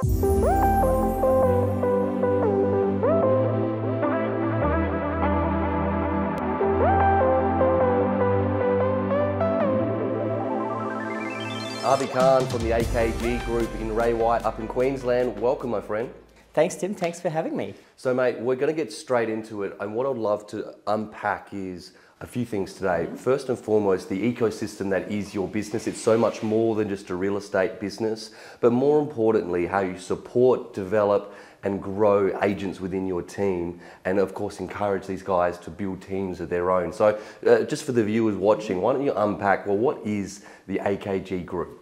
Avi Khan from the AKG Group in Ray White up in Queensland. Welcome, my friend. Thanks, Tim. Thanks for having me. So, mate, we're going to get straight into it, and what I'd love to unpack is a few things today. First and foremost, the ecosystem that is your business. It's so much more than just a real estate business, but more importantly, how you support, develop, and grow agents within your team, and of course encourage these guys to build teams of their own. So just for the viewers watching, why don't you unpack, well, what is the AKG Group?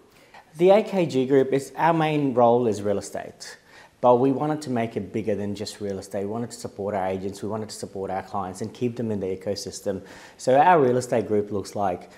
The AKG Group, our main role is real estate, but we wanted to make it bigger than just real estate. We wanted to support our agents, we wanted to support our clients and keep them in the ecosystem. So our real estate group looks like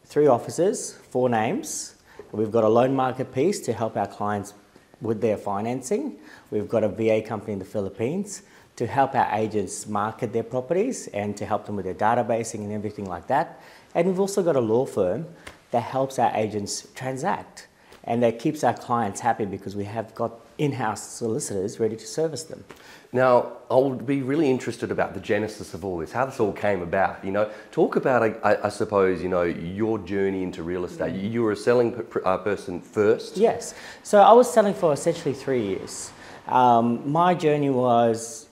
3 offices, 4 names. We've got a loan market piece to help our clients with their financing. We've got a VA company in the Philippines to help our agents market their properties and to help them with their databasing and everything like that. And we've also got a law firm that helps our agents transact and that keeps our clients happy because we have got in-house solicitors ready to service them. Now, I would be really interested about the genesis of all this, how this all came about. You know, talk about, I suppose, you know, your journey into real estate. You were a selling person first. Yes. So I was selling for essentially 3 years. My journey was,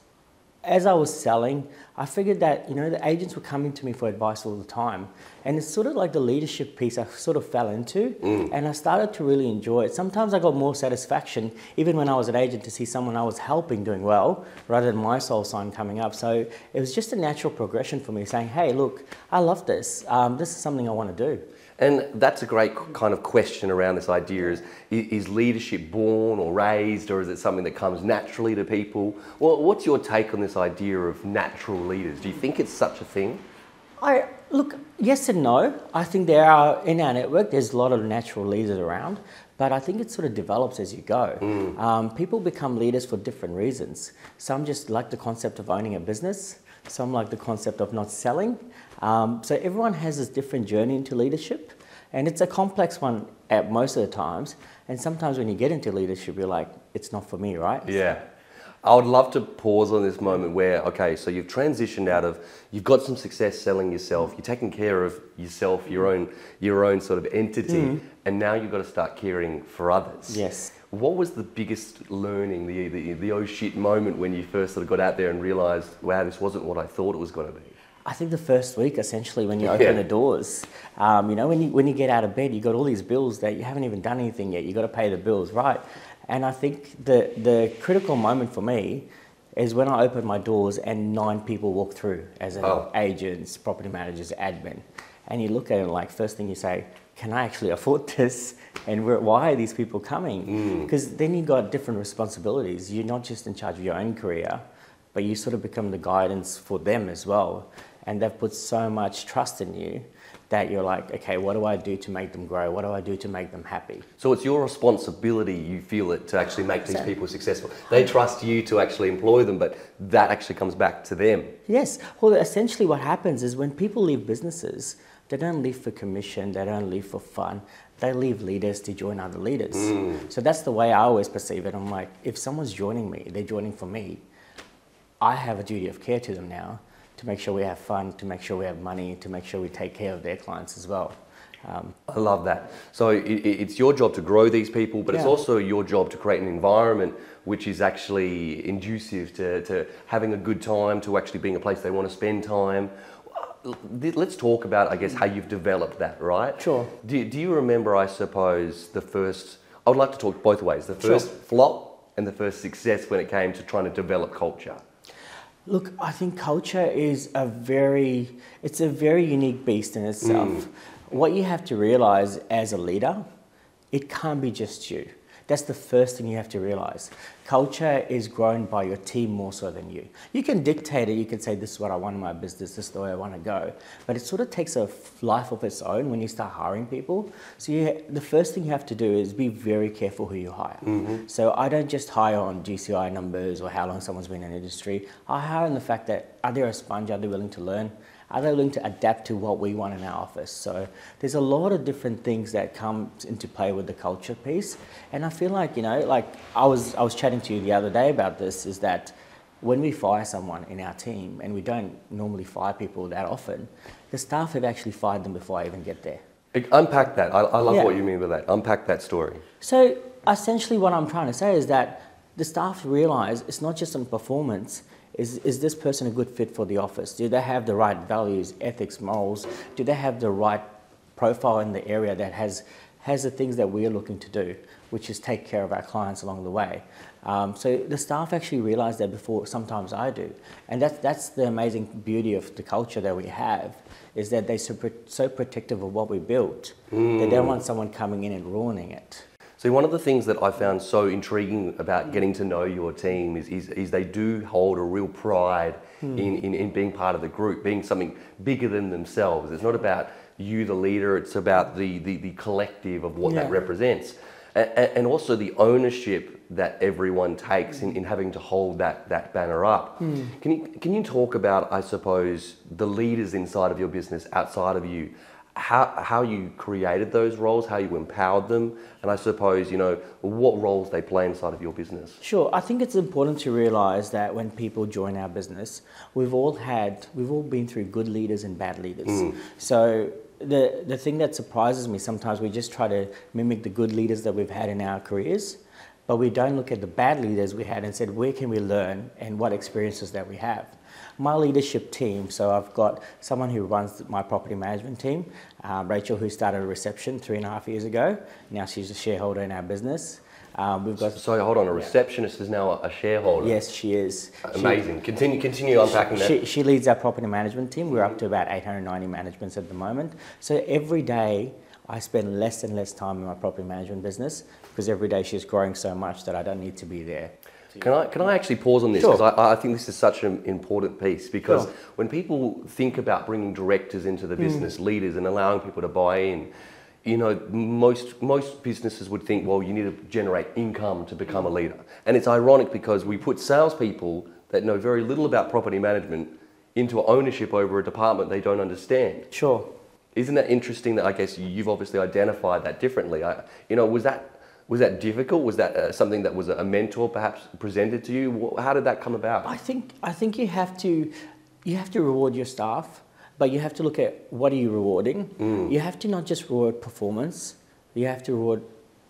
as I was selling, I figured that, you know, the agents were coming to me for advice all the time. And it's sort of like the leadership piece I sort of fell into, and I started to really enjoy it. Sometimes I got more satisfaction, even when I was an agent, to see someone I was helping doing well, rather than my soul sign coming up. So it was just a natural progression for me, saying, hey, look, I love this. This is something I want to do. And that's a great kind of question around this idea is leadership born or raised, or is it something that comes naturally to people? Well, what's your take on this idea of natural leaders? Do you think it's such a thing? Look, yes and no. I think there are, in our network, there's a lot of natural leaders around, but I think it sort of develops as you go. People become leaders for different reasons. Some just like the concept of owning a business. Some like the concept of not selling. So everyone has this different journey into leadership, and it's a complex one at most of the times. And sometimes when you get into leadership, you're like, it's not for me, right? Yeah. I would love to pause on this moment where, okay, so you've transitioned out of, you've got some success selling yourself, you're taking care of yourself, your own sort of entity, and now you've got to start caring for others. Yes. What was the biggest learning, the oh shit moment when you first sort of got out there and realised, wow, this wasn't what I thought it was going to be? I think the first week, essentially, when you open the doors, you know, when you get out of bed, you got all these bills that you haven't even done anything yet. You got to pay the bills, right? And I think the critical moment for me is when I opened my doors and 9 people walk through as agents, property managers, admin. And you look at it like, first thing you say, can I actually afford this? And why are these people coming? Because then you got different responsibilities. You're not just in charge of your own career, but you sort of become the guidance for them as well. And they've put so much trust in you that you're like, okay, what do I do to make them grow? What do I do to make them happy? So it's your responsibility, you feel it, to actually make these people successful. They trust you to actually employ them, but that actually comes back to them. Yes. Well, essentially what happens is when people leave businesses, they don't leave for commission, they don't leave for fun. They leave leaders to join other leaders. So that's the way I always perceive it. I'm like, if someone's joining me, they're joining for me. I have a duty of care to them now, to make sure we have fun, to make sure we have money, to make sure we take care of their clients as well. I love that. So it's your job to grow these people, but it's also your job to create an environment which is actually conducive to having a good time, to actually being a place they want to spend time. Let's talk about, I guess, how you've developed that, right? Sure. Do you remember, I suppose, the first, I would like to talk both ways, the first flop and the first success when it came to trying to develop culture? Look, I think culture is a very unique beast in itself. What you have to realize as a leader, it can't be just you. That's the first thing you have to realize. Culture is grown by your team more so than you. You can dictate it, you can say, this is what I want in my business, this is the way I want to go. But it sort of takes a life of its own when you start hiring people. So the first thing you have to do is be very careful who you hire. So I don't just hire on GCI numbers or how long someone's been in the industry. I hire on the fact that, are they a sponge, are they willing to learn? Are they willing to adapt to what we want in our office? So there's a lot of different things that come into play with the culture piece. And I feel like, like I was chatting to you the other day about this, is that when we fire someone in our team, and we don't normally fire people that often, the staff have actually fired them before I even get there. Unpack that. I love what you mean by that. Unpack that story. So essentially what I'm trying to say is that the staff realise it's not just on performance. Is this person a good fit for the office? Do they have the right values, ethics, morals? Do they have the right profile in the area that has the things that we're looking to do, which is take care of our clients along the way? So the staff actually realise that before sometimes I do. And that's the amazing beauty of the culture that we have, is that they're so protective of what we built. They don't want someone coming in and ruining it. So one of the things that I found so intriguing about getting to know your team is they do hold a real pride in being part of the group, being something bigger than themselves. It's not about you, the leader, it's about the collective of what that represents. And also the ownership that everyone takes in having to hold that banner up. Can you talk about, I suppose, the leaders inside of your business, outside of you, how you created those roles, how you empowered them, and I suppose, what roles they play inside of your business? Sure. I think it's important to realise that when people join our business, we've all been through good leaders and bad leaders. So the thing that surprises me, sometimes we just try to mimic the good leaders that we've had in our careers, but we don't look at the bad leaders we had and said, where can we learn and what experiences that we have. My leadership team, so I've got someone who runs my property management team, Rachel, who started a reception 3.5 years ago. Now she's a shareholder in our business. We've got. Sorry, hold on. A receptionist is now a shareholder. Yes, she is. Amazing. Continue unpacking that. She leads our property management team. We're up to about 890 managements at the moment. So every day I spend less and less time in my property management business, because every day she's growing so much that I don't need to be there. Can I actually pause on this? Because I think this is such an important piece, because when people think about bringing directors into the business, leaders, and allowing people to buy in, most businesses would think, well, you need to generate income to become a leader. And it's ironic because we put salespeople that know very little about property management into ownership over a department they don't understand. Sure. Isn't that interesting that I guess you've obviously identified that differently? Was that difficult? Was that something that was a mentor perhaps presented to you? How did that come about? I think you have to reward your staff, but you have to look at what are you rewarding. You have to not just reward performance. You have to reward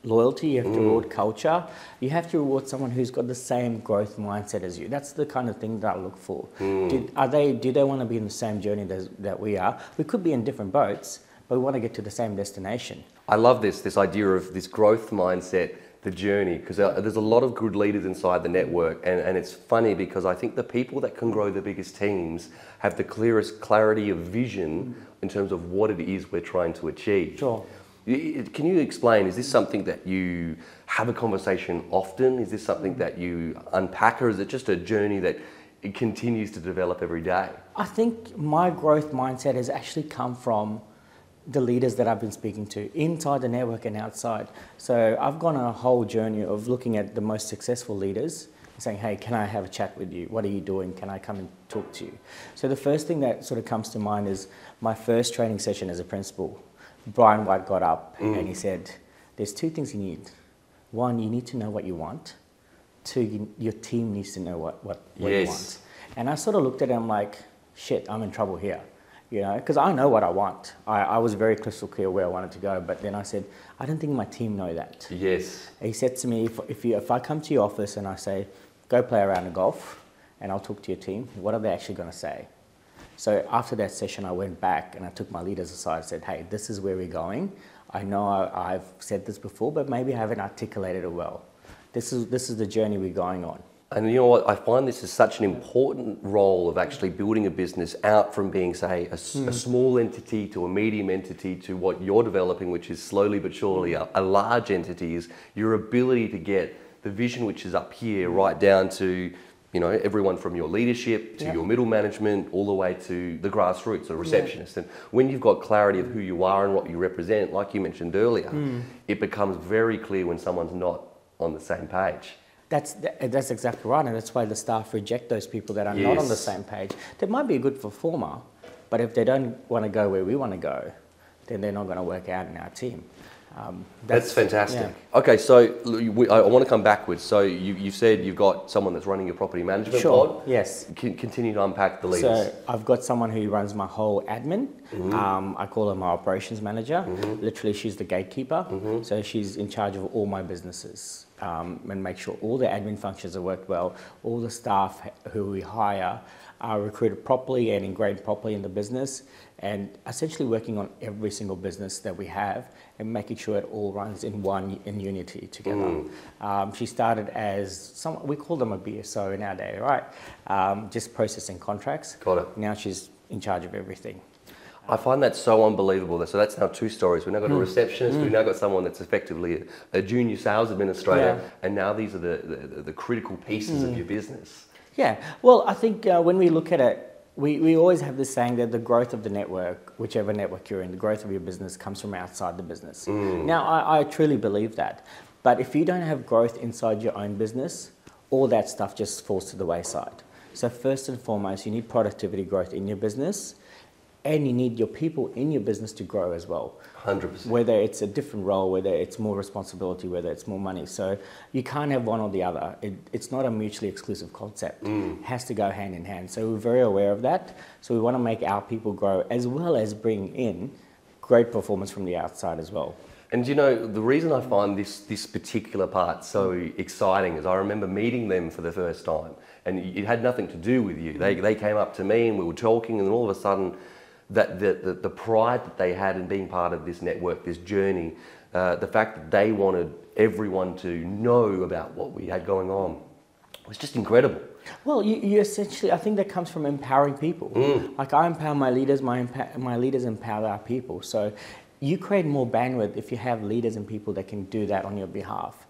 loyalty. You have to reward culture. You have to reward someone who's got the same growth mindset as you. That's the kind of thing that I look for. Do they want to be in the same journey that we are? We could be in different boats, but we want to get to the same destination. I love this idea of this growth mindset, the journey, because there's a lot of good leaders inside the network, and it's funny because I think the people that can grow the biggest teams have the clearest clarity of vision in terms of what it is we're trying to achieve. Sure. Can you explain, is this something that you have a conversation often? Is this something that you unpack, or is it just a journey that it continues to develop every day? I think my growth mindset has actually come from the leaders that I've been speaking to, inside the network and outside. So I've gone on a whole journey of looking at the most successful leaders and saying, hey, can I have a chat with you? What are you doing? Can I come and talk to you? So the first thing that sort of comes to mind is my first training session as a principal. Brian White got up and he said, there's two things you need. One, you need to know what you want. Two, your team needs to know what you want. And I sort of looked at him like, shit, I'm in trouble here. Because I know what I want. I was very crystal clear where I wanted to go, but then I said, I don't think my team know that. Yes. He said to me, if I come to your office and I say, go play a round of golf, and I'll talk to your team, what are they actually going to say? So after that session, I went back and I took my leaders aside and said, hey, this is where we're going. I know I've said this before, but maybe I haven't articulated it well. This is the journey we're going on. And you know what, I find this is such an important role of actually building a business out from being, say, a small entity to a medium entity to what you're developing, which is slowly but surely a large entity, is your ability to get the vision which is up here right down to, everyone from your leadership to your middle management all the way to the grassroots or receptionist. And when you've got clarity of who you are and what you represent, like you mentioned earlier, it becomes very clear when someone's not on the same page. That's exactly right, and that's why the staff reject those people that are not on the same page. They might be a good performer, But if they don't want to go where we want to go, then they're not going to work out in our team. That's fantastic. Yeah. Okay, so I want to come backwards. So you said you've got someone that's running your property management pod. Yes. Continue to unpack the leaders. So I've got someone who runs my whole admin. I call her my operations manager. Literally, she's the gatekeeper. So she's in charge of all my businesses and make sure all the admin functions are worked well. All the staff who we hire are recruited properly and ingrained properly in the business, and essentially working on every single business that we have and making sure it all runs in unity together. She started as we call them a BSO in our day, right? Just processing contracts. Got it. Now she's in charge of everything. I find that so unbelievable. So that's now two stories. We've now got a receptionist, we've now got someone that's effectively a junior sales administrator, and now these are the critical pieces of your business. Yeah, well, I think when we look at it, we always have this saying that the growth of the network, whichever network you're in, the growth of your business comes from outside the business. Now, I truly believe that. But if you don't have growth inside your own business, all that stuff just falls to the wayside. So first and foremost, you need productivity growth in your business, and you need your people in your business to grow as well. 100%. Whether it's a different role, whether it's more responsibility, whether it's more money. So you can't have one or the other. It's not a mutually exclusive concept. It has to go hand in hand. So we're very aware of that. So we want to make our people grow as well as bring in great performance from the outside as well. And you know, the reason I find this particular part so exciting is I remember meeting them for the first time, and it had nothing to do with you. They came up to me and we were talking, and then all of a sudden, that the pride that they had in being part of this network, this journey, the fact that they wanted everyone to know about what we had going on was just incredible. Well, you essentially, I think that comes from empowering people. Like I empower my leaders, my leaders empower our people. So you create more bandwidth if you have leaders and people that can do that on your behalf.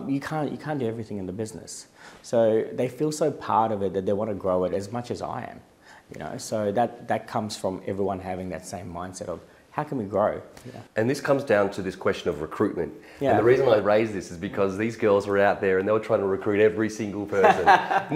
You can't do everything in the business. So they feel so part of it that they want to grow it as much as I am. You know, so that comes from everyone having that same mindset of how can we grow? Yeah. And this comes down to this question of recruitment. Yeah. And the reason I raise this is because these girls were out there and they were trying to recruit every single person.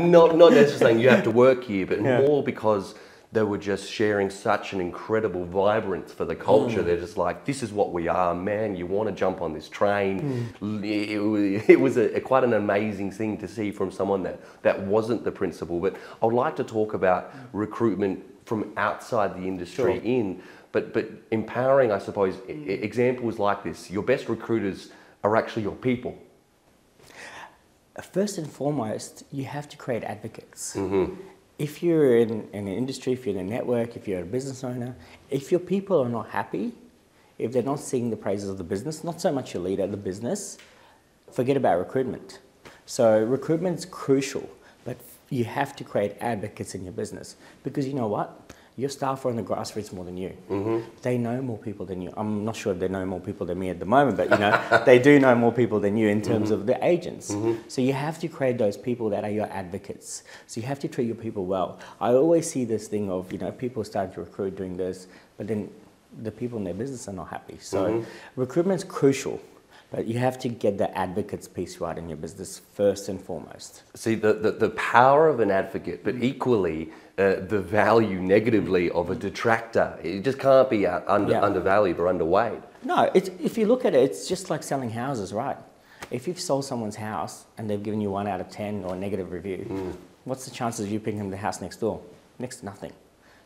not necessarily saying you have to work here, but more because they were just sharing such an incredible vibrance for the culture. They're just like, this is what we are, man. You want to jump on this train. It was quite an amazing thing to see from someone that wasn't the principal. But I would like to talk about recruitment from outside the industry in, but empowering, I suppose, examples like this. Your best recruiters are actually your people. First and foremost, you have to create advocates. If you're in an industry, if you're in a network, if you're a business owner, if your people are not happy, if they're not seeing the praises of the business, not so much your leader, the business, forget about recruitment. So recruitment's crucial, but you have to create advocates in your business because you know what? Your staff are on the grassroots more than you. They know more people than you. I'm not sure if they know more people than me at the moment, but you know, they do know more people than you in terms of the agents. So you have to create those people that are your advocates. So you have to treat your people well. I always see this thing of, you know, people starting to recruit doing this, but then the people in their business are not happy. So recruitment's crucial. But you have to get the advocates piece right in your business first and foremost. See, the power of an advocate, but equally the value negatively of a detractor. It just can't be undervalued or underweighed. No, if you look at it, it's just like selling houses, right? If you've sold someone's house and they've given you 1 out of 10 or a negative review, what's the chances of you picking them the house next door? Next to nothing.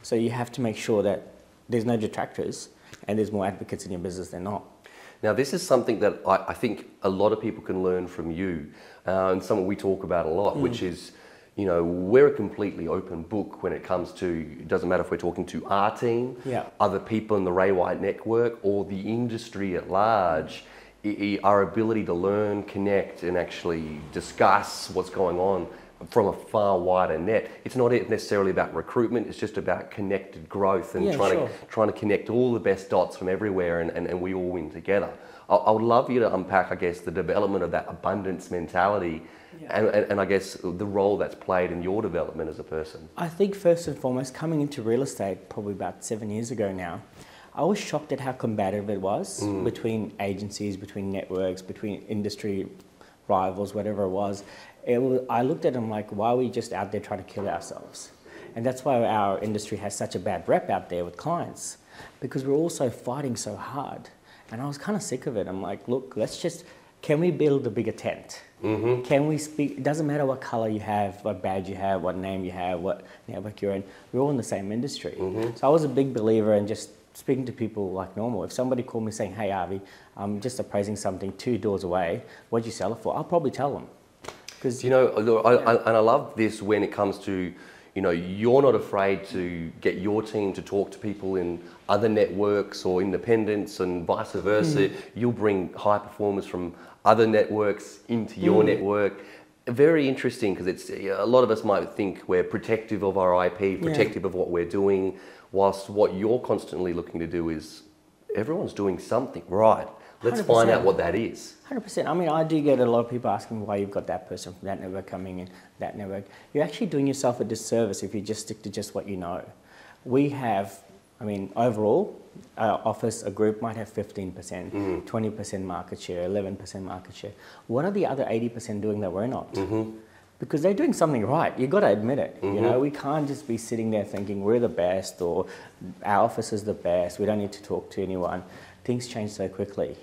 So you have to make sure that there's no detractors and there's more advocates in your business than not. Now, this is something that I think a lot of people can learn from you, and something we talk about a lot, which is, you know, we're a completely open book when it comes to, it doesn't matter if we're talking to our team, other people in the Ray White network, or the industry at large. Our ability to learn, connect, and actually discuss what's going on from a far wider net. It's not necessarily about recruitment, it's just about connected growth and trying to connect all the best dots from everywhere and we all win together. I would love you to unpack, I guess, the development of that abundance mentality and I guess the role that's played in your development as a person. I think first and foremost, coming into real estate probably about 7 years ago now, I was shocked at how combative it was between agencies, between networks, between industry rivals, whatever it was. I looked at them like, why are we just out there trying to kill ourselves? And that's why our industry has such a bad rep out there with clients, because we're also fighting so hard. And I was kind of sick of it. I'm like, look, can we build a bigger tent? Mm-hmm. Can we speak? It doesn't matter what color you have, what badge you have, what name you have, what network you're in. We're all in the same industry. Mm-hmm. So I was a big believer in just speaking to people like normal. If somebody called me saying, hey, Avi, I'm just appraising something 2 doors away, what'd you sell it for? I'll probably tell them. Because I love this when it comes to, you're not afraid to get your team to talk to people in other networks or independents and vice versa. You'll bring high performers from other networks into your network. Very interesting, because a lot of us might think we're protective of our IP, protective of what we're doing, whilst what you're constantly looking to do is everyone's doing something right. Let's 100%. Find out what that is. 100%. I mean, I do get a lot of people asking why you've got that person from that network coming in, that network. You're actually doing yourself a disservice if you just stick to just what you know. We have, overall, our office, a group might have 15%, 20% market share, 11% market share. What are the other 80% doing that we're not? Mm-hmm. Because they're doing something right. You've got to admit it. Mm-hmm. We can't just be sitting there thinking we're the best or our office is the best. We don't need to talk to anyone. Things change so quickly.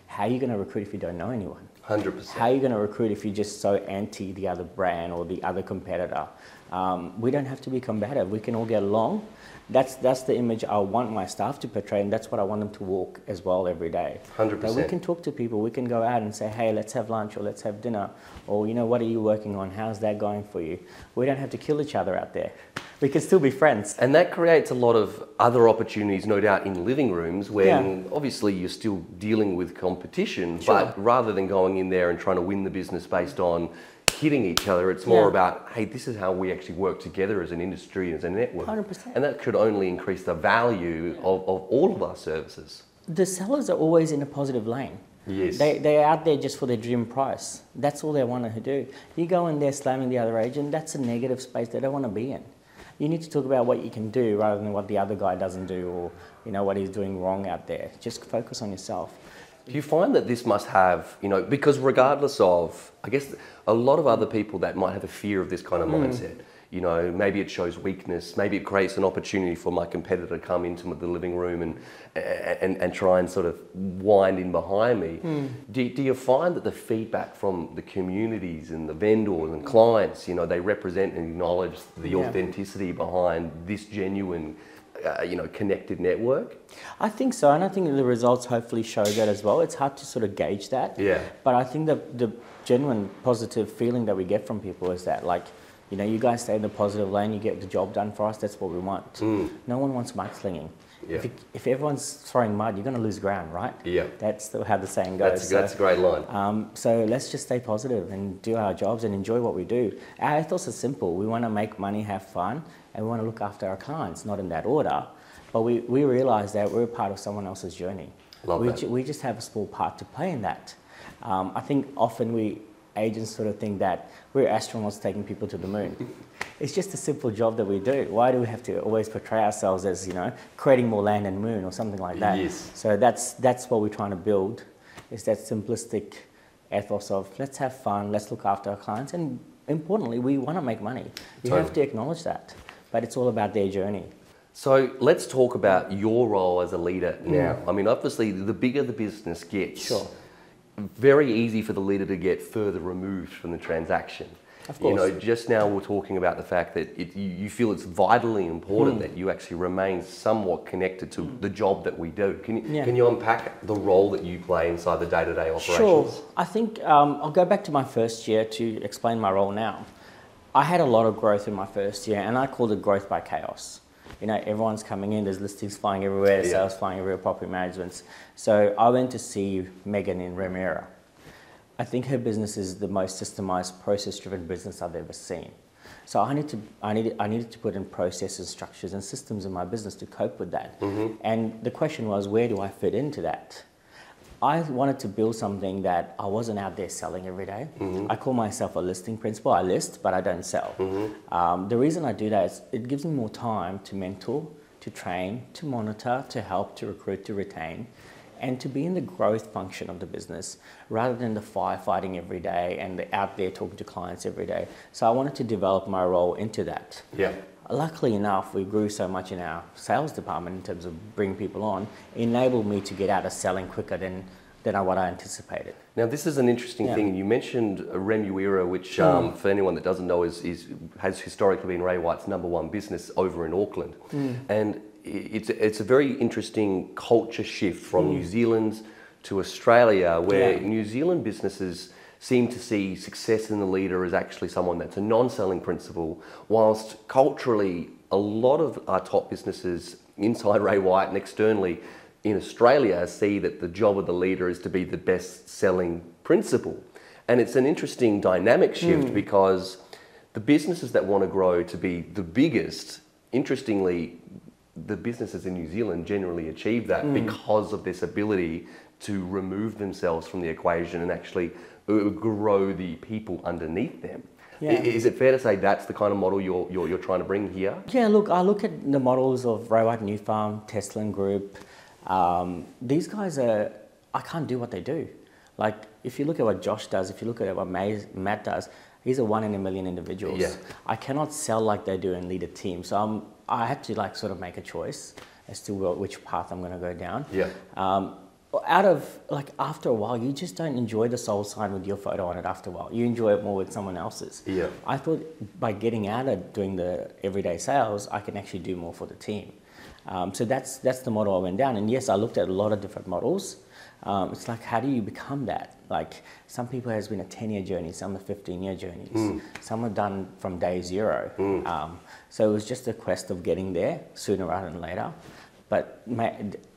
How are you going to recruit if you don't know anyone? 100%. How are you going to recruit if you're just so anti the other brand or the other competitor? We don't have to be combative. We can all get along. That's the image I want my staff to portray, and that's what I want them to walk as well every day. 100%. That we can talk to people. We can go out and say, hey, let's have lunch or let's have dinner. Or, what are you working on? How's that going for you? We don't have to kill each other out there. We can still be friends. And that creates a lot of other opportunities, no doubt, in living rooms when obviously you're still dealing with competition, but rather than going in there and trying to win the business based on hitting each other, it's more about, hey, this is how we actually work together as an industry, as a network. 100%. And that could only increase the value of all of our services. The sellers are always in a positive lane. Yes. They're out there just for their dream price. That's all they want to do. You go in there slamming the other agent, that's a negative space they don't want to be in. You need to talk about what you can do rather than what the other guy doesn't do or what he's doing wrong out there. Just focus on yourself. Do you find that this must have, because regardless of, I guess, a lot of other people that might have a fear of this kind of mindset, maybe it shows weakness, maybe it creates an opportunity for my competitor to come into the living room and try and sort of wind in behind me. Do you find that the feedback from the communities and the vendors and clients, they represent and acknowledge the authenticity behind this genuine connected network? I think so, and I think the results hopefully show that as well. It's hard to sort of gauge that. Yeah. But I think the genuine positive feeling that we get from people is that, you guys stay in the positive lane, you get the job done for us, that's what we want. No one wants mudslinging. Yeah. If everyone's throwing mud, you're going to lose ground, right? Yeah. That's how the saying goes. That's a great line. So let's just stay positive and do our jobs and enjoy what we do. Our ethos is simple. We want to make money, have fun, and we want to look after our clients, not in that order. But we realise that we're part of someone else's journey. We just have a small part to play in that. I think often agents sort of think that we're astronauts taking people to the moon. It's just a simple job that we do. Why do we have to always portray ourselves as, creating more land and moon or something like that? Yes. So that's what we're trying to build, is that simplistic ethos of let's have fun, let's look after our clients, and importantly, we want to make money. You have to acknowledge that, but it's all about their journey. So let's talk about your role as a leader now. Obviously, the bigger the business gets, very easy for the leader to get further removed from the transaction. Of course. Just now we're talking about the fact that you feel it's vitally important that you actually remain somewhat connected to the job that we do. Can you unpack the role that you play inside the day-to-day operations? Sure. I think I'll go back to my first year to explain my role now. I had a lot of growth in my first year, and I called it growth by chaos. Everyone's coming in, there's listings flying everywhere, sales flying everywhere, property managements. So I went to see Megan in Remuera. I think her business is the most systemized, process-driven business I've ever seen. So I needed to put in processes, structures, and systems in my business to cope with that. And the question was, where do I fit into that? I wanted to build something that I wasn't out there selling every day. I call myself a listing principal. I list, but I don't sell. The reason I do that is it gives me more time to mentor, to train, to monitor, to help, to recruit, to retain, and to be in the growth function of the business rather than the firefighting every day and out there talking to clients every day. So I wanted to develop my role into that. Yeah. luckily enough, we grew so much in our sales department in terms of bringing people on, enabled me to get out of selling quicker than what I anticipated. Now, this is an interesting thing. You mentioned Remuera, which, for anyone that doesn't know, has historically been Ray White's #1 business over in Auckland. And it's a very interesting culture shift from New Zealand to Australia, where New Zealand businesses seem to see success in the leader as actually someone that's a non-selling principle, whilst culturally, a lot of our top businesses inside Ray White and externally in Australia see that the job of the leader is to be the best-selling principle. And it's an interesting dynamic shift because the businesses that want to grow to be the biggest, interestingly, the businesses in New Zealand generally achieve that because of this ability to remove themselves from the equation and actually grow the people underneath them. Yeah. Is it fair to say that's the kind of model you're trying to bring here? Yeah, look, I look at the models of Ray White New Farm, Tesla Group. These guys I can't do what they do. Like, if you look at what Josh does, if you look at what Matt does, he's a 1 in a million individuals. Yeah. I cannot sell like they do and lead a team. So I had to like sort of make a choice as to which path I'm going to go down. Yeah. After a while, you just don't enjoy the soul sign with your photo on it after a while. You enjoy it more with someone else's. Yeah. I thought by getting out of doing the everyday sales, I can actually do more for the team. So that's the model I went down. And yes, I looked at a lot of different models. It's like, how do you become that? Like, some people has been a 10-year journey, some are 15-year journeys. Some are done from day zero. So it was just a quest of getting there sooner rather than later. But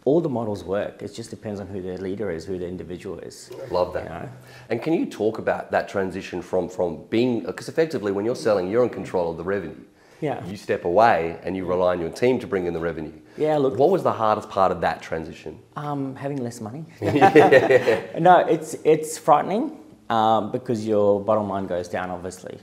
all the models work. It just depends on who the leader is, who the individual is. I love that. You know? And can you talk about that transition from being, because effectively when you're selling, you're in control of the revenue. Yeah. You step away and you rely on your team to bring in the revenue. Yeah, look. What was the hardest part of that transition? Having less money. No, it's frightening because your bottom line goes down, obviously.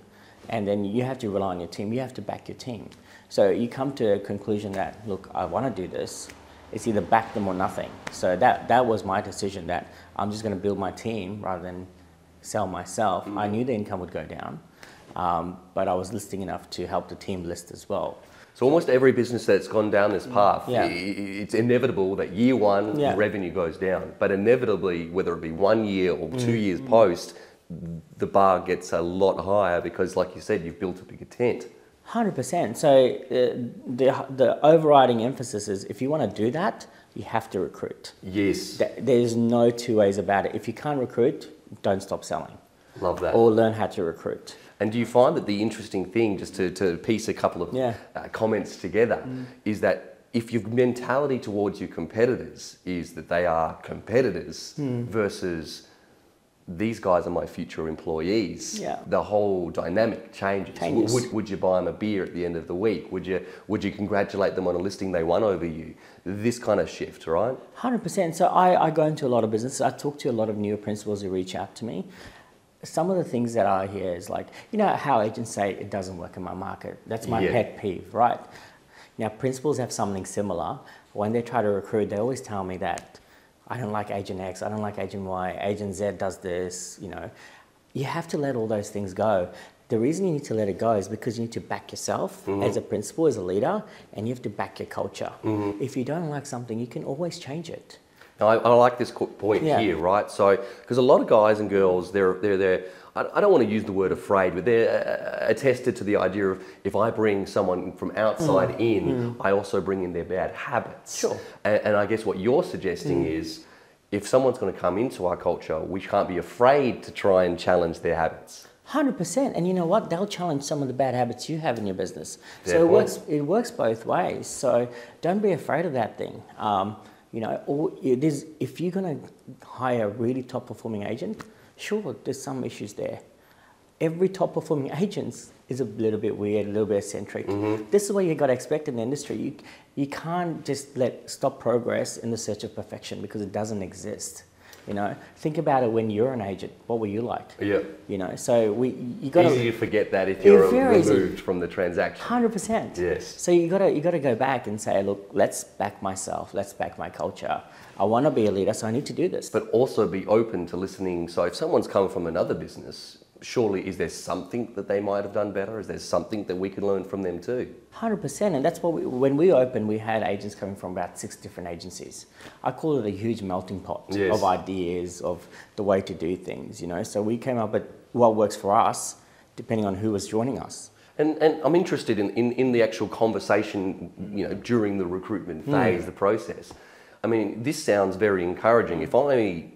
And then you have to rely on your team. You have to back your team. So you come to a conclusion that, look, I want to do this. It's either back them or nothing. So that was my decision, that I'm just going to build my team rather than sell myself. I knew the income would go down, but I was listing enough to help the team list as well. So almost every business that's gone down this path, it's inevitable that year one, revenue goes down. But inevitably, whether it be 1 year or 2 years post, the bar gets a lot higher because, like you said, you've built a bigger tent. 100%. So the overriding emphasis is, if you want to do that, you have to recruit. Yes. There's no two ways about it. If you can't recruit, don't stop selling. Love that. Or learn how to recruit. And do you find that the interesting thing, just to piece a couple of comments together, is that if your mentality towards your competitors is that they are competitors versus these guys are my future employees, the whole dynamic changes. Would you buy them a beer at the end of the week? Would you congratulate them on a listing they won over you? This kind of shift, right? 100%. So I go into a lot of businesses. I talk to a lot of newer principals who reach out to me. Some of the things that I hear is like, you know how agents say it doesn't work in my market? That's my pet peeve, right? Now, principals have something similar. When they try to recruit, they always tell me that I don't like agent X, I don't like agent Y, agent Z does this, you know. You have to let all those things go. The reason you need to let it go is because you need to back yourself as a principal, as a leader, and you have to back your culture. If you don't like something, you can always change it. Now, I like this point here, right? So, because a lot of guys and girls, they're I don't want to use the word afraid, but they're attested to the idea of, if I bring someone from outside in, I also bring in their bad habits. Sure. And I guess what you're suggesting is, if someone's going to come into our culture, we can't be afraid to try and challenge their habits. 100%. And you know what? They'll challenge some of the bad habits you have in your business. So it works both ways. So don't be afraid of that thing. You know, if you're going to hire a really top performing agent, sure, there's some issues there. Every top performing agent is a little bit weird, a little bit eccentric. This is what you got to expect in the industry. You can't just stop progress in the search of perfection, because it doesn't exist. You know, think about it when you're an agent. What were you like? Yeah. You know, so you got easy to forget that if you're removed from the transaction. 100%. Yes. So you got to go back and say, look, let's back myself. Let's back my culture. I want to be a leader, so I need to do this. But also be open to listening. So if someone's come from another business, surely is there something that they might have done better? Is there something that we can learn from them too? 100%, and that's what when we opened, we had agents coming from about 6 different agencies. I call it a huge melting pot of ideas, of the way to do things, you know. So we came up with what works for us, depending on who was joining us. And I'm interested in the actual conversation, you know, during the recruitment phase, the process. I mean, this sounds very encouraging. If I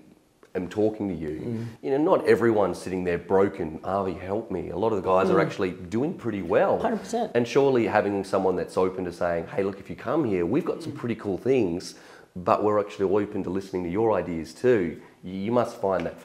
am talking to you, you know, not everyone's sitting there broken, Avi, help me. A lot of the guys are actually doing pretty well. 100%. And surely having someone that's open to saying, hey, look, if you come here, we've got some pretty cool things, but we're actually open to listening to your ideas too. You must find it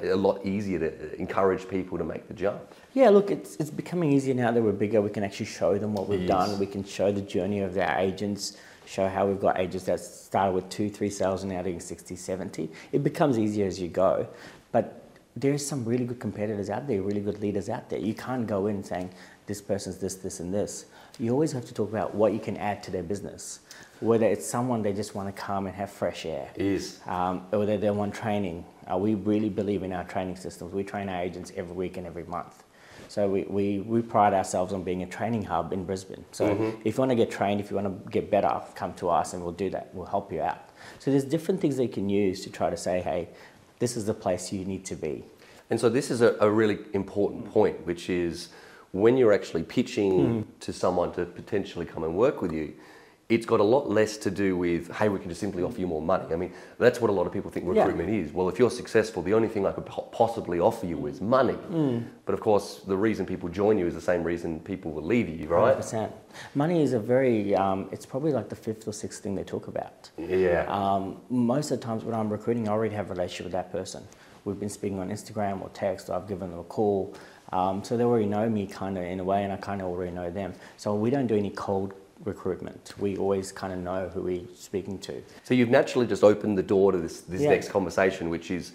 a lot easier to encourage people to make the jump. Yeah, look, it's becoming easier now that we're bigger. We can actually show them what we've done. We can show the journey of our agents, show how we've got agents that started with 2-3 sales and now doing 60, 70. It becomes easier as you go. But there's some really good competitors out there, really good leaders out there. You can't go in saying, this person's this, this, and this. You always have to talk about what you can add to their business. Whether it's someone they just want to come and have fresh air. Or they want training. We really believe in our training systems. We train our agents every week and every month. So we pride ourselves on being a training hub in Brisbane. So if you want to get trained, if you want to get better, come to us and we'll do that. We'll help you out. So there's different things they can use to try to say, hey, this is the place you need to be. And so this is a really important point, which is when you're actually pitching to someone to potentially come and work with you, it's got a lot less to do with, hey, we can just simply offer you more money. I mean, that's what a lot of people think recruitment is. Well, if you're successful, the only thing I could possibly offer you is money. But of course, the reason people join you is the same reason people will leave you, right? 100%. Money is a very, it's probably like the 5th or 6th thing they talk about. Most of the times when I'm recruiting, I already have a relationship with that person. We've been speaking on Instagram or text, or I've given them a call. So they already know me kind of in a way, and I kind of already know them. So we don't do any cold recruitment. We always kind of know who we're speaking to. So you've naturally just opened the door to this next conversation, which is,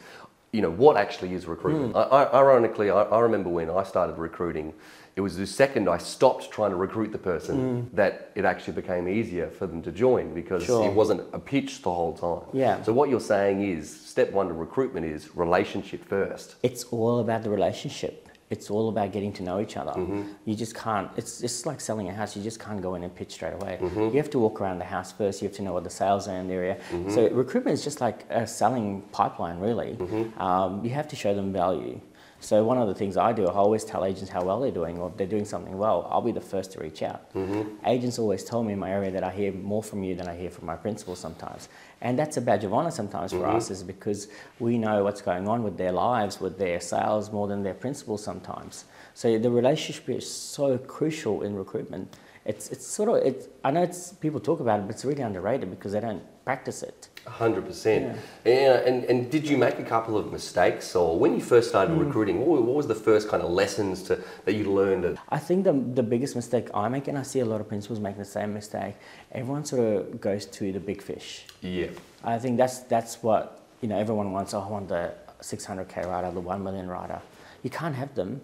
you know, what actually is recruitment? Ironically, I remember when I started recruiting, it was the second I stopped trying to recruit the person that it actually became easier for them to join, because it wasn't a pitch the whole time. So what you're saying is, step 1 to recruitment is relationship first. It's all about the relationship. It's all about getting to know each other. You just can't, it's like selling a house. You just can't go in and pitch straight away. You have to walk around the house first. You have to know what the sales are in the area. So recruitment is just like a selling pipeline, really. You have to show them value. So one of the things I do, I always tell agents how well they're doing, or if they're doing something well, I'll be the first to reach out. Agents always tell me in my area that I hear more from you than I hear from my principal sometimes. And that's a badge of honor sometimes for us, is because we know what's going on with their lives, with their sales, more than their principals sometimes. So the relationship is so crucial in recruitment. It's sort of, I know people talk about it, but it's really underrated because they don't practice it. 100%. And did you make a couple of mistakes, or when you first started recruiting, what was the first kind of lessons that you learned? I think the biggest mistake I make, and I see a lot of principals making the same mistake, everyone sort of goes to the big fish. I think that's what, you know, everyone wants. Oh, I want the 600K rider, the 1 million rider. You can't have them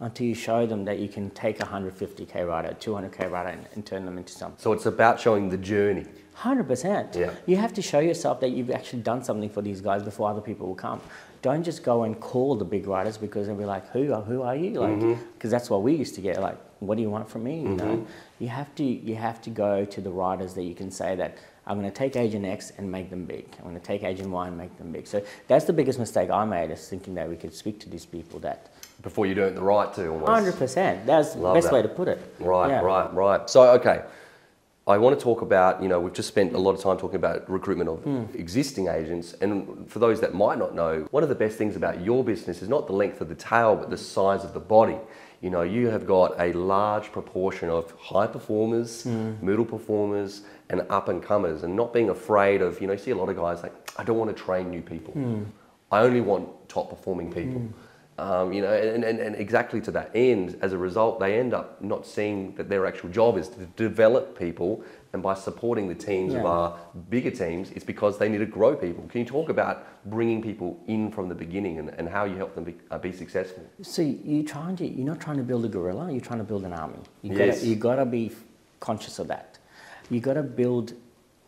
until you show them that you can take a 150K rider, 200K rider and turn them into something. So it's about showing the journey. 100%. You have to show yourself that you've actually done something for these guys before other people will come. Don't just go and call the big riders, because they'll be like, who are you? Like, because that's what we used to get. Like, what do you want from me? You know, you have to go to the riders that you can say that I'm going to take agent X and make them big. I'm going to take agent Y and make them big. So that's the biggest mistake I made, is thinking that we could speak to these people that. Before you earn the right to, almost. 100%. That's the best way to put it. Right. So, okay. I want to talk about, you know, we've just spent a lot of time talking about recruitment of existing agents. And for those that might not know, one of the best things about your business is not the length of the tail, but the size of the body. You know, you have got a large proportion of high performers, middle performers, and up and comers, and not being afraid of, you know, you see a lot of guys like, I don't want to train new people. I only want top performing people. You know, and exactly to that end, as a result, they end up not seeing that their actual job is to develop people, and by supporting the teams of our bigger teams, it's because they need to grow people. Can you talk about bringing people in from the beginning and how you help them be successful? So you're not trying to build a gorilla, you're trying to build an army. You gotta be conscious of that. You gotta build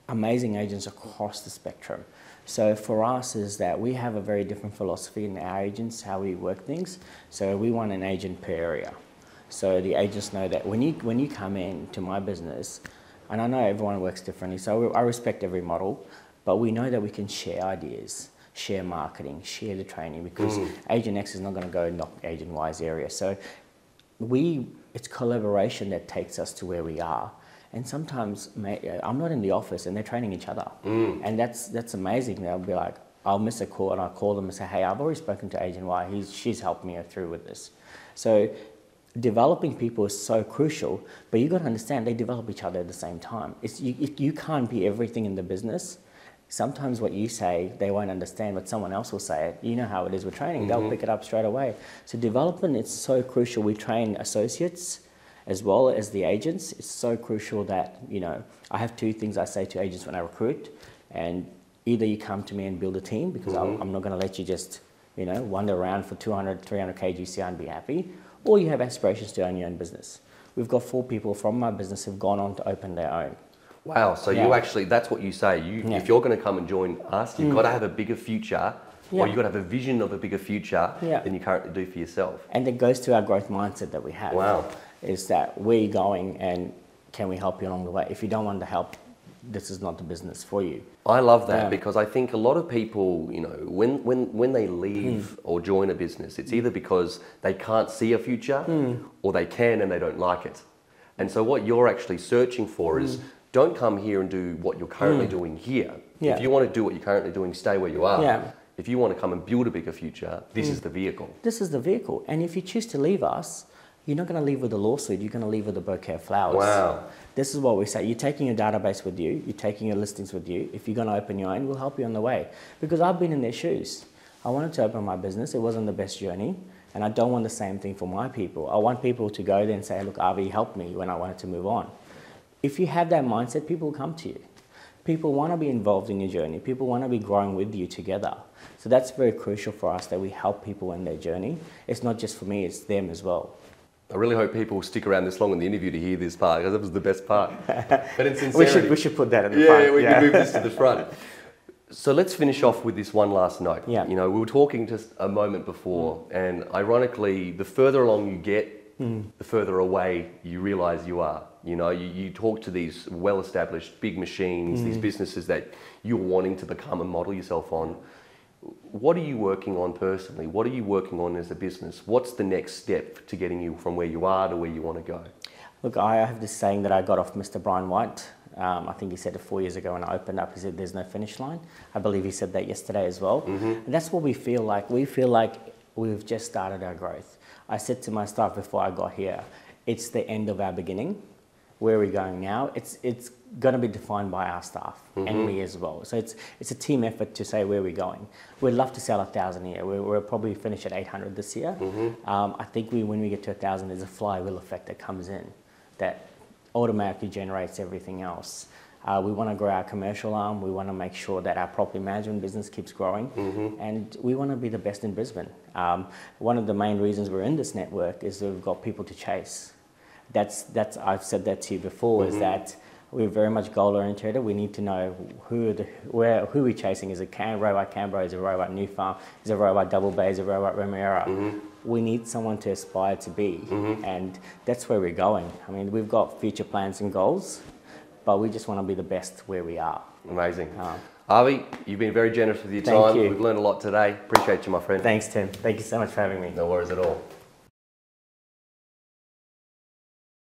amazing agents across the spectrum. So for us is that we have a very different philosophy in our agents, how we work things. So we want an agent per area. So the agents know that when you come in to my business, and I know everyone works differently, so I respect every model, but we know that we can share ideas, share marketing, share the training, because Agent X is not going to go knock Agent Y's area. So it's collaboration that takes us to where we are. And sometimes I'm not in the office and they're training each other. And that's amazing. They'll be like, I'll miss a call and I'll call them and say, hey, I've already spoken to Agent Y. She's helped me through with this. So developing people is so crucial, but you've got to understand they develop each other at the same time. You can't be everything in the business. Sometimes what you say, they won't understand, but someone else will say it. You know how it is with training. They'll pick it up straight away. So development is so crucial. We train associates as well as the agents. It's so crucial that, I have two things I say to agents when I recruit. And either you come to me and build a team, because I'm not going to let you just, wander around for 200, 300 kg and be happy. Or you have aspirations to own your own business. We've got 4 people from my business who've gone on to open their own. Wow, so you actually, that's what you say. If you're going to come and join us, you've got to have a bigger future, or you've got to have a vision of a bigger future than you currently do for yourself. And it goes to our growth mindset that we have. Wow. Is that where you're going and can we help you along the way? If you don't want the help, this is not the business for you. I love that because I think a lot of people, when they leave or join a business, it's either because they can't see a future or they can and they don't like it. And so what you're actually searching for is, don't come here and do what you're currently doing here. If you want to do what you're currently doing, stay where you are. If you want to come and build a bigger future, this is the vehicle. This is the vehicle. And if you choose to leave us, you're not going to leave with a lawsuit, you're going to leave with a bouquet of flowers. Wow. This is what we say. You're taking your database with you, you're taking your listings with you. If you're going to open your own, we'll help you on the way. Because I've been in their shoes. I wanted to open my business, it wasn't the best journey, and I don't want the same thing for my people. I want people to go there and say, look, Avi helped me when I wanted to move on. If you have that mindset, people will come to you. People want to be involved in your journey. People want to be growing with you together. So that's very crucial for us, that we help people in their journey. It's not just for me, it's them as well. I really hope people will stick around this long in the interview to hear this part, because that was the best part. But in sincerity, we should put that in the front. Yeah, we can move this to the front. So let's finish off with this one last note. Yeah. We were talking just a moment before, and ironically, the further along you get, the further away you realise you are. You talk to these well-established big machines, these businesses that you're wanting to become and model yourself on. What are you working on personally? What are you working on as a business? What's the next step to getting you from where you are to where you want to go? Look, I have this saying that I got off Mr. Brian White. I think he said it 4 years ago when I opened up. He said, there's no finish line. I believe he said that yesterday as well. And that's what we feel like. We feel like we've just started our growth. I said to my staff before I got here, it's the end of our beginning. Where are we going now? It's going to be defined by our staff and me as well. So it's a team effort to say where we're going. We'd love to sell 1,000 a year. We'll probably finish at 800 this year. I think when we get to 1,000, there's a flywheel effect that comes in that automatically generates everything else. We want to grow our commercial arm. We want to make sure that our property management business keeps growing. And we want to be the best in Brisbane. One of the main reasons we're in this network is that we've got people to chase. That's I've said that to you before, is that we're very much goal oriented. We need to know who we're chasing. Is it Robot Canberra? Is it Robot New Farm? Is it Robot Double Bay? Is it Robot Remuera? We need someone to aspire to be, and that's where we're going. I mean, we've got future plans and goals, but we just want to be the best where we are. Amazing. Avi, you've been very generous with your time. Thank you. We've learned a lot today. Appreciate you, my friend. Thanks, Tim. Thank you so much for having me. No worries at all.